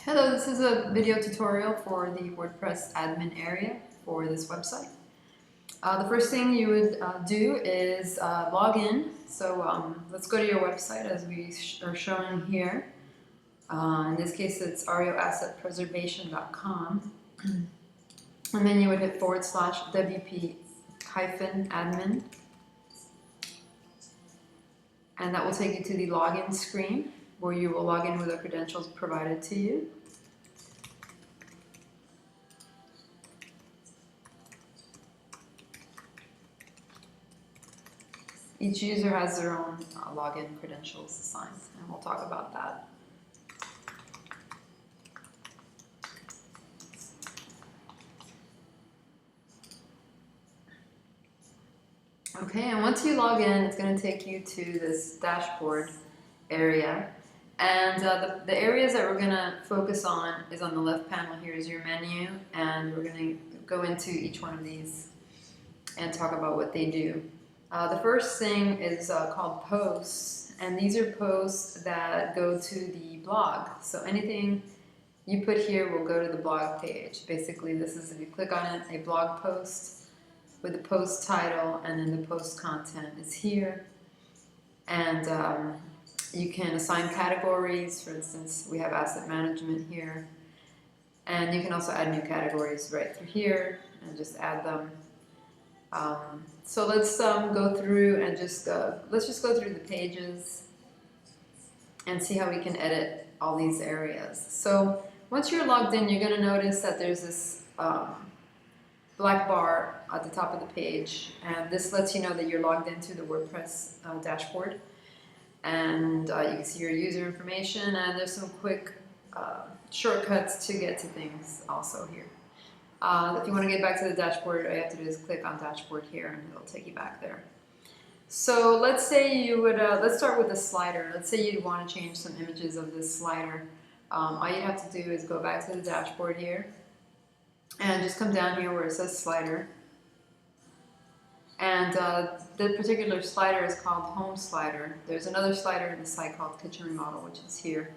Hello, this is a video tutorial for the WordPress admin area for this website. The first thing you would do is log in. So let's go to your website as we are showing here. In this case, it's arioassetpreservation.com. And then you would hit /wp-admin. And that will take you to the login screen, where you will log in with the credentials provided to you. Each user has their own login credentials assigned, and we'll talk about that. Okay, and once you log in, it's going to take you to this dashboard area. And the areas that we're going to focus on is on the left panel. Here is your menu, and we're going to go into each one of these and talk about what they do. The first thing is called posts, and these are posts that go to the blog. So anything you put here will go to the blog page. Basically, this is, if you click on it, a blog post with the post title, and then the post content is here. And you can assign categories. For instance, we have asset management here, and you can also add new categories right through here and just add them. So let's go through and let's just go through the pages and see how we can edit all these areas. So once you're logged in, you're going to notice that there's this black bar at the top of the page, and this lets you know that you're logged into the WordPress dashboard. And you can see your user information, and there's some quick shortcuts to get to things also here. If you want to get back to the dashboard, all you have to do is click on dashboard here, and it'll take you back there. So let's say you would, let's start with the slider. Let's say you'd want to change some images of this slider. All you have to do is go back to the dashboard here, and just come down here where it says slider. And the particular slider is called home slider. There's another slider in the site called kitchen remodel, which is here.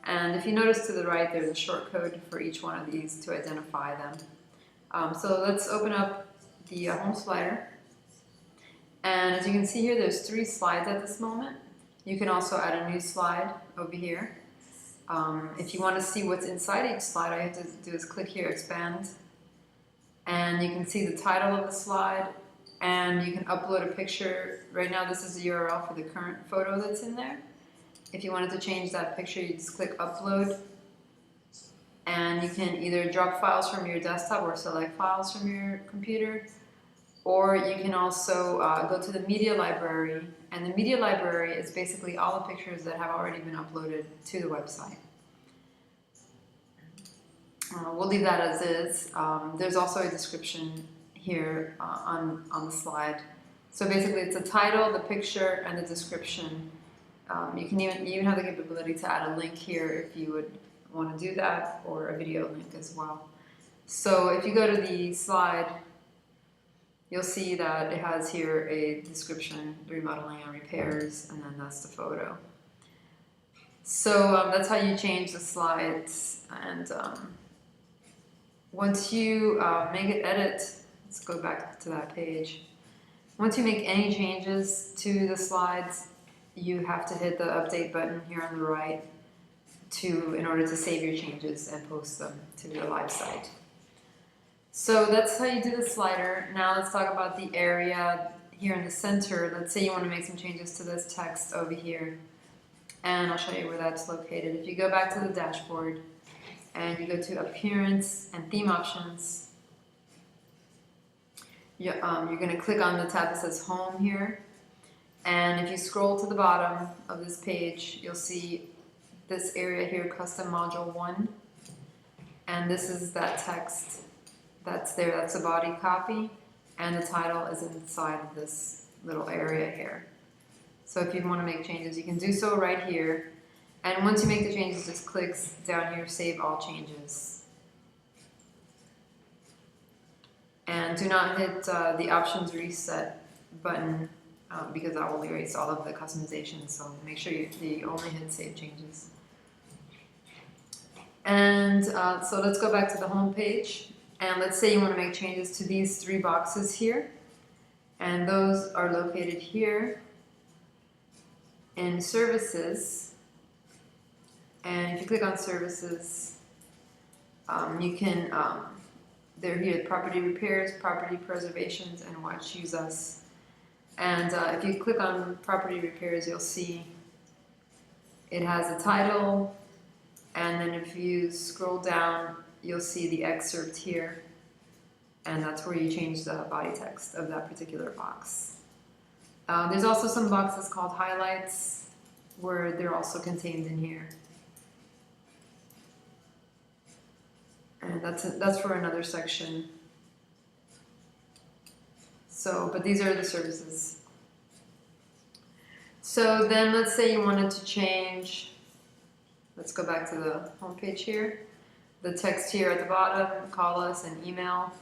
And if you notice to the right, there's a short code for each one of these to identify them. So let's open up the home slider. And as you can see here, there's 3 slides at this moment. You can also add a new slide over here. If you want to see what's inside each slide, all you have to do is click here, expand. And you can see the title of the slide, and you can upload a picture. Right now, this is the URL for the current photo that's in there. If you wanted to change that picture, you just click upload, and you can either drop files from your desktop or select files from your computer, or you can also go to the media library, and the media library is basically all the pictures that have already been uploaded to the website. We'll leave that as is. There's also a description here on the slide. So basically it's a title, the picture, and the description. You can even have the capability to add a link here if you would want to do that, or a video link as well. So if you go to the slide, you'll see that it has here a description, remodeling and repairs, and then that's the photo. So that's how you change the slides. And once you make an edit, let's go back to that page. Once you make any changes to the slides, you have to hit the update button here on the right in order to save your changes and post them to your live site. So that's how you do the slider. Now let's talk about the area here in the center. Let's say you want to make some changes to this text over here, and I'll show you where that's located. If you go back to the dashboard and you go to appearance and theme options, you're going to click on the tab that says home here. And if you scroll to the bottom of this page, you'll see this area here, custom module 1. And this is that text that's there. That's the body copy. And the title is inside of this little area here. So if you want to make changes, you can do so right here. And once you make the changes, just click down here, save all changes. And do not hit the options reset button, because that will erase all of the customizations. So make sure you only hit save changes. And so let's go back to the home page. And let's say you want to make changes to these 3 boxes here. And those are located here in Services. And if you click on Services, you can, they're here, Property Repairs, Property Preservations, and Watch Use Us. And if you click on Property Repairs, you'll see it has a title, and then if you scroll down, you'll see the excerpt here, and that's where you change the body text of that particular box. There's also some boxes called highlights, where they're also contained in here. And that's for another section. So, but these are the services. So then let's say you wanted to change, let's go back to the home page here. The text here at the bottom, call us and email.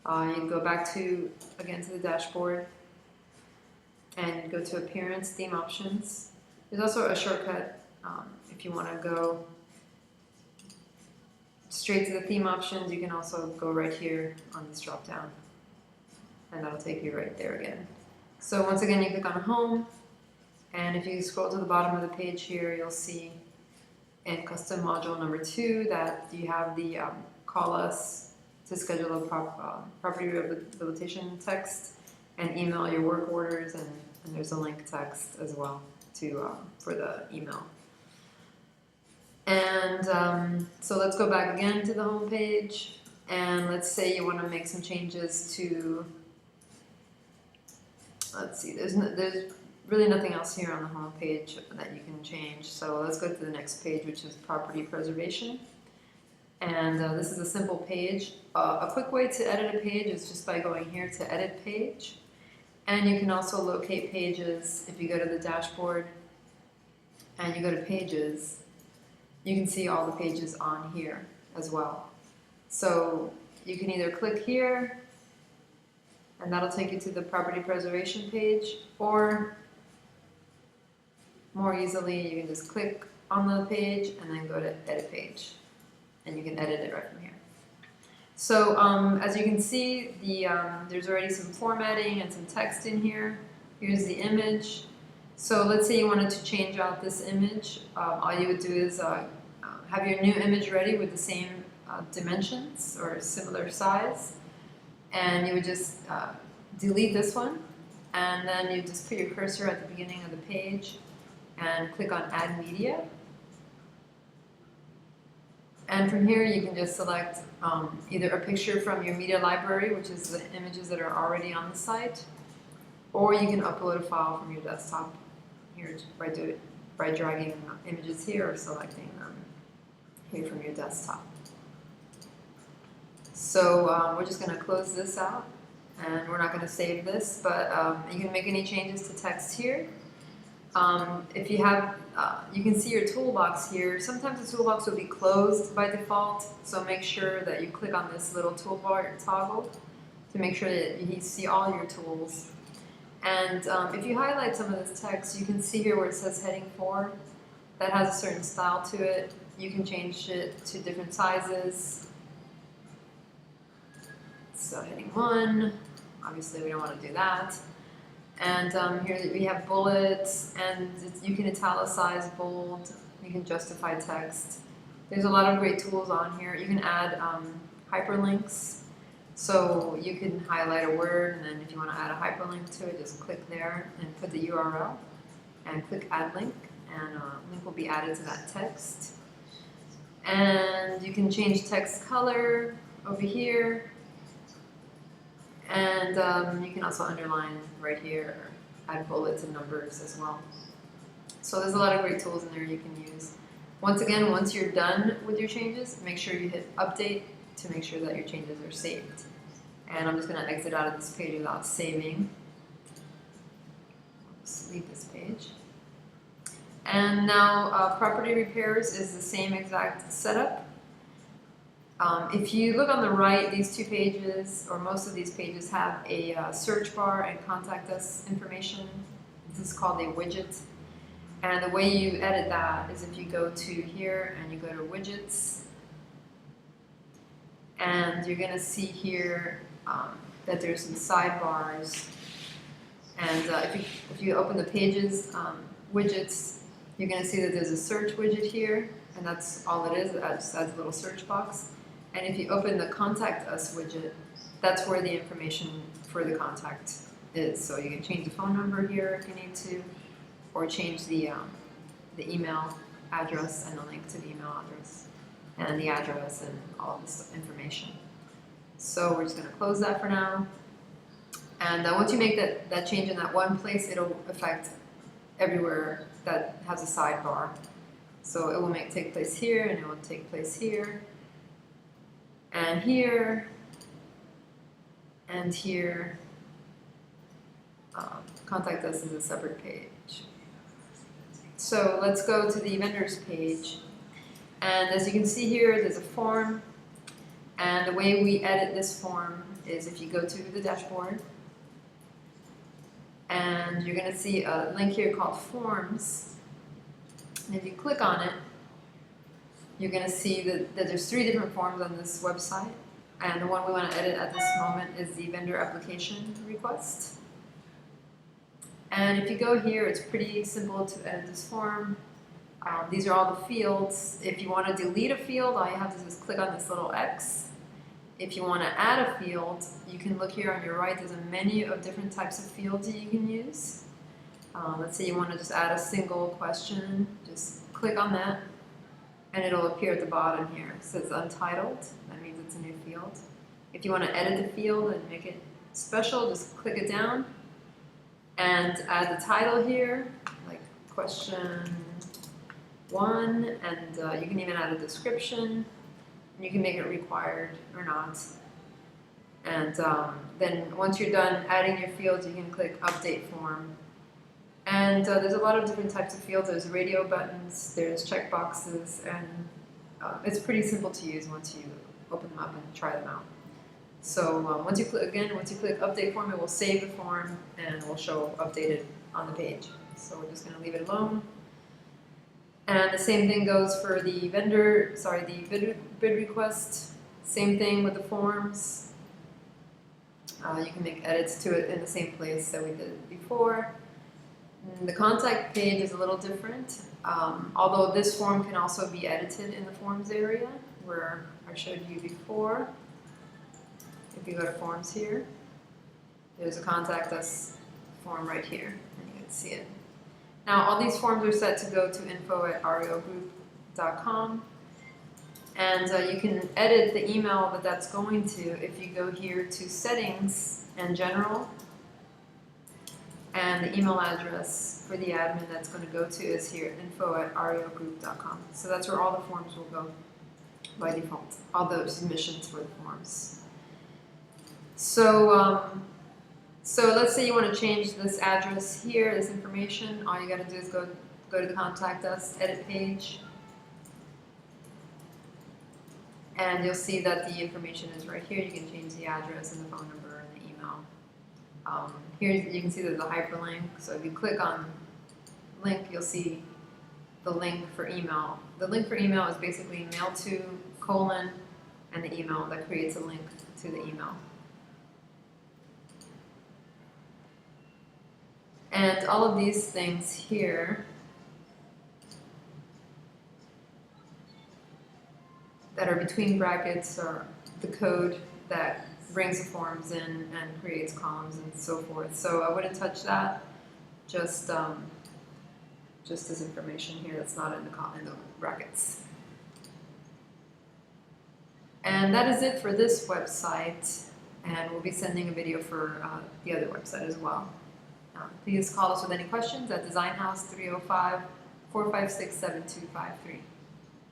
You go back to, again, to the dashboard and go to Appearance, Theme Options. There's also a shortcut if you want to go straight to the theme options. You can also go right here on this drop down, and that'll take you right there again. So once again, you click on Home, and if you scroll to the bottom of the page here, you'll see in Custom Module number 2 that you have the Call Us to schedule a property rehabilitation text, and email your work orders, and there's a link text as well to for the email. And so let's go back again to the home page, and let's say you want to make some changes to, let's see, there's really nothing else here on the home page that you can change. So let's go to the next page, which is Property Preservation. And this is a simple page. A quick way to edit a page is just by going here to Edit Page. And you can also locate pages. If you go to the dashboard and you go to Pages, you can see all the pages on here as well. So you can either click here, and that'll take you to the Property Preservation page, or more easily, you can just click on the page and then go to Edit Page, and you can edit it right from here. So as you can see, there's already some formatting and some text in here. Here's the image. So let's say you wanted to change out this image. All you would do is have your new image ready with the same dimensions or similar size, and you would just delete this one, and then you just put your cursor at the beginning of the page and click on Add Media. And from here you can just select either a picture from your media library, which is the images that are already on the site, or you can upload a file from your desktop here by dragging images here or selecting them here from your desktop. So we're just going to close this out, and we're not going to save this, but you can make any changes to text here. If you have, you can see your toolbox here. Sometimes the toolbox will be closed by default, so make sure that you click on this little toolbar toggle to make sure that you see all your tools. And if you highlight some of this text, you can see here where it says Heading 4. That has a certain style to it. You can change it to different sizes. So Heading 1, obviously we don't want to do that. And here we have bullets, and you can italicize, bold, you can justify text. There's a lot of great tools on here. You can add hyperlinks. So you can highlight a word, and then if you want to add a hyperlink to it, just click there and put the URL and click Add Link, and a link will be added to that text. And you can change text color over here. And you can also underline right here, add bullets and numbers as well. So there's a lot of great tools in there you can use. Once again, once you're done with your changes, make sure you hit Update to make sure that your changes are saved. And I'm just going to exit out of this page without saving. Just leave this page. And now Property Repairs is the same exact setup. If you look on the right, these two pages, or most of these pages, have a search bar and contact us information. This is called a widget. And the way you edit that is if you go to here and you go to Widgets, And you're going to see here that there's some sidebars. And if you open the Pages widgets, you're going to see that there's a search widget here, and that's all it is. It just adds a little search box. And if you open the Contact Us widget, that's where the information for the contact is. So you can change the phone number here if you need to, or change the email address and the link to the email address, and the address and all of this information. So we're just going to close that for now. And once you make that change in that one place, it'll affect everywhere that has a sidebar. So it will take place here, and it will take place here, and here, and here. Contact Us is a separate page. So let's go to the vendors page. And as you can see here, there's a form. And the way we edit this form is if you go to the dashboard, and you're going to see a link here called Forms. And if you click on it, you're going to see that there's 3 different forms on this website. And the one we want to edit at this moment is the vendor application request. And if you go here, it's pretty simple to edit this form. These are all the fields. If you want to delete a field, all you have to do is click on this little X. If you want to add a field, you can look here on your right. There's a menu of different types of fields that you can use. Let's say you want to just add a single question. Just click on that, and it'll appear at the bottom here. It says Untitled. That means it's a new field. If you want to edit the field and make it special, just click it down and add the title here, like question 1, and you can even add a description. You can make it required or not. And then once you're done adding your fields, you can click Update Form. And there's a lot of different types of fields. There's radio buttons, there's checkboxes, and it's pretty simple to use once you open them up and try them out. So once you click Update Form, it will save the form and it will show updated on the page. So we're just going to leave it alone. And the same thing goes for the bid request. Same thing with the forms. You can make edits to it in the same place that we did before. And the contact page is a little different, although this form can also be edited in the forms area where I showed you before. If you go to Forms here, there's a Contact Us form right here, and you can see it. Now, all these forms are set to go to info@ariogroup.com, and you can edit the email that's going to if you go here to Settings and General, and the email address for the admin that's going to go to is here, info@ariogroup.com. So that's where all the forms will go by default, all the submissions for the forms. So let's say you want to change this address here, this information. All you got to do is go to the Contact Us edit page, and you'll see that the information is right here. You can change the address and the phone number and the email. Here you can see there's a hyperlink. So if you click on link, you'll see the link for email. The link for email is basically mail to : and the email that creates a link to the email. And all of these things here that are between brackets are the code that brings the forms in and creates columns and so forth. So I wouldn't touch that. Just this information here that's not in the brackets. And that is it for this website. And we'll be sending a video for the other website as well. Please call us with any questions at Designhouse 305-456-7253.